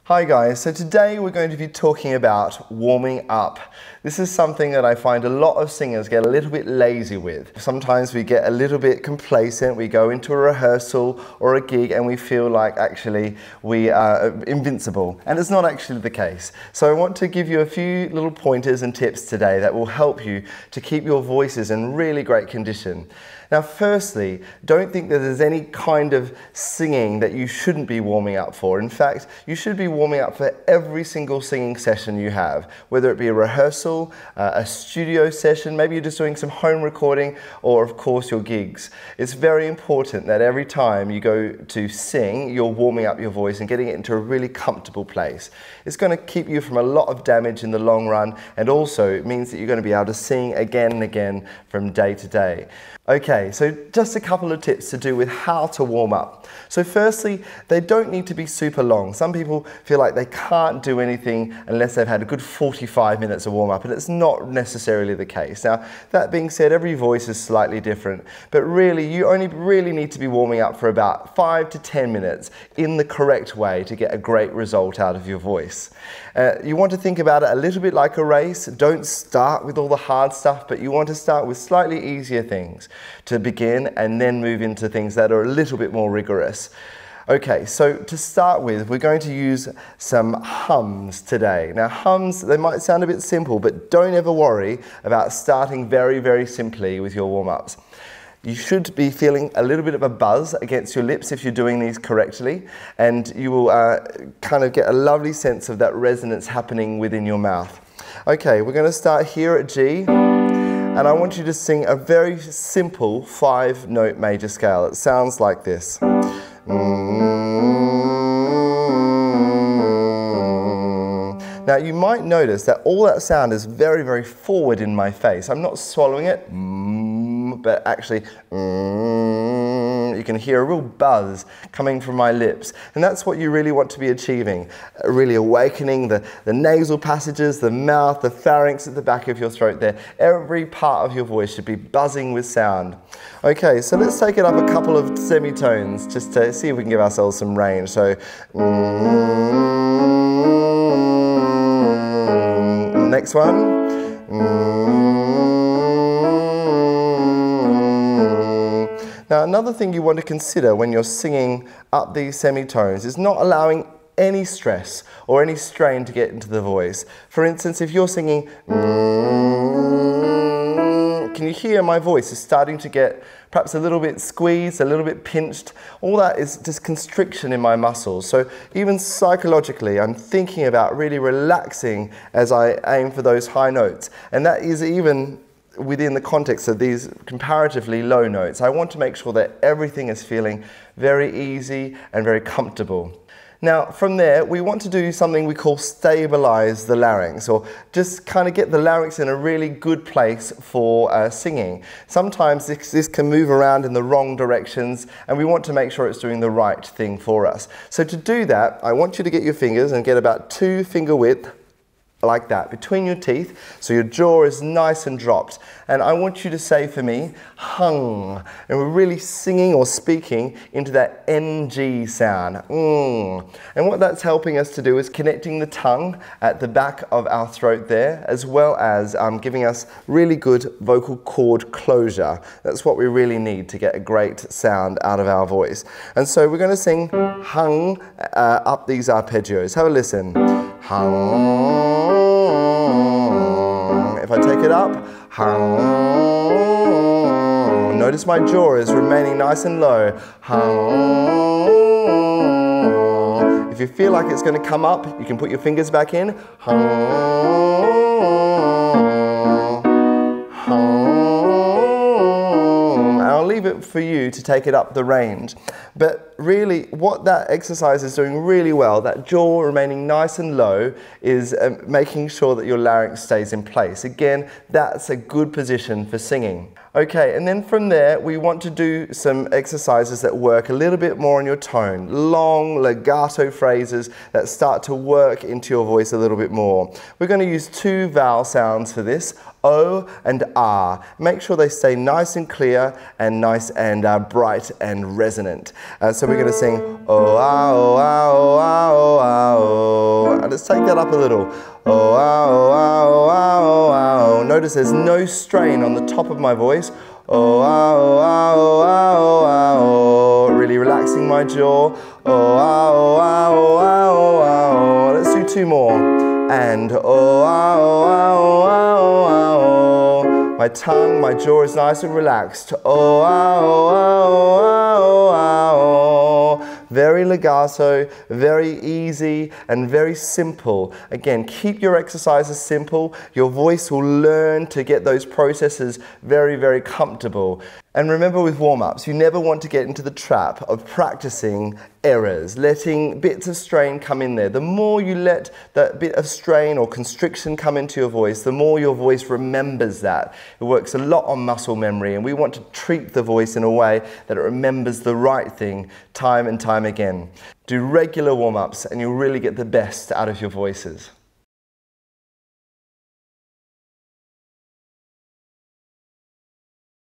Hi guys, so today we're going to be talking about warming up. This is something that I find a lot of singers get a little bit lazy with. Sometimes we get a little bit complacent, we go into a rehearsal or a gig and we feel like actually we are invincible, and it's not actually the case. So I want to give you a few little pointers and tips today that will help you to keep your voices in really great condition. Now firstly, don't think that there's any kind of singing that you shouldn't be warming up for. In fact, you should be warming up for every single singing session you have, whether it be a rehearsal, a studio session, maybe you're just doing some home recording, or of course your gigs. It's very important that every time you go to sing, you're warming up your voice and getting it into a really comfortable place. It's going to keep you from a lot of damage in the long run, and also it means that you're going to be able to sing again and again from day to day. Okay, so just a couple of tips to do with how to warm up. So firstly, they don't need to be super long. Some people feel like they can't do anything unless they've had a good 45 minutes of warm up, and it's not necessarily the case. Now, that being said, every voice is slightly different, but really, you only really need to be warming up for about 5 to 10 minutes in the correct way to get a great result out of your voice. You want to think about it a little bit like a race. Don't start with all the hard stuff, but you want to start with slightly easier things to begin and then move into things that are a little bit more rigorous. Okay, so to start with, we're going to use some hums today. Now hums, they might sound a bit simple, but don't ever worry about starting very, very simply with your warm-ups. You should be feeling a little bit of a buzz against your lips if you're doing these correctly, and you will kind of get a lovely sense of that resonance happening within your mouth. Okay, we're going to start here at G, and I want you to sing a very simple 5-note major scale. It sounds like this. Now you might notice that all that sound is very, very forward in my face. I'm not swallowing it, but actually, you can hear a real buzz coming from my lips. And that's what you really want to be achieving. Really awakening the nasal passages, the mouth, the pharynx at the back of your throat there. Every part of your voice should be buzzing with sound. Okay, so let's take it up a couple of semitones just to see if we can give ourselves some range. So, next one. Now another thing you want to consider when you're singing up these semitones is not allowing any stress or any strain to get into the voice. For instance, if you're singing, can you hear my voice is starting to get perhaps a little bit squeezed, a little bit pinched? All that is just constriction in my muscles. So even psychologically, I'm thinking about really relaxing as I aim for those high notes. And that is even within the context of these comparatively low notes. I want to make sure that everything is feeling very easy and very comfortable. Now from there, we want to do something we call stabilize the larynx, or just kind of get the larynx in a really good place for singing. Sometimes this can move around in the wrong directions, and we want to make sure it's doing the right thing for us. So to do that, I want you to get your fingers and get about 2 finger width like that, between your teeth, so your jaw is nice and dropped. And I want you to say for me, hung. And we're really singing or speaking into that NG sound. And what that's helping us to do is connecting the tongue at the back of our throat there, as well as giving us really good vocal cord closure. That's what we really need to get a great sound out of our voice. And so we're going to sing hung up these arpeggios. Have a listen. Hung. If I take it up, hung. Notice my jaw is remaining nice and low. Hung. If you feel like it's going to come up, you can put your fingers back in. Hung. Hung. I'll leave it for you to take it up the range. But really, what that exercise is doing really well, that jaw remaining nice and low, is making sure that your larynx stays in place. Again, that's a good position for singing. Okay, and then from there, we want to do some exercises that work a little bit more on your tone. Long legato phrases that start to work into your voice a little bit more. We're going to use 2 vowel sounds for this, O and R. Make sure they stay nice and clear and nice and bright and resonant. So we're going to sing O, ah, oh, ah, oh, ah, oh, ah, oh. let's take that up a little. Oh, ah, oh, ah, oh, ah, oh, ah, oh. Notice there's no strain on the top of my voice. Oh, ah, oh, ah, oh, ah, oh, ah, oh. Really relaxing my jaw. Oh, ah, oh, ah, oh, ah, oh, ah, oh. Let's do two more. And oh, ah, oh, ah, oh, ah, oh, ah, oh. My tongue, my jaw is nice and relaxed. Oh, ah, oh, ah, oh, ah, oh, ah, oh. Very legato, very easy, and very simple. Again, keep your exercises simple. Your voice will learn to get those processes very, very comfortable. And remember with warm-ups, you never want to get into the trap of practicing errors, letting bits of strain come in there. The more you let that bit of strain or constriction come into your voice, the more your voice remembers that. It works a lot on muscle memory, and we want to treat the voice in a way that it remembers the right thing time and time again. Do regular warm-ups and you'll really get the best out of your voices.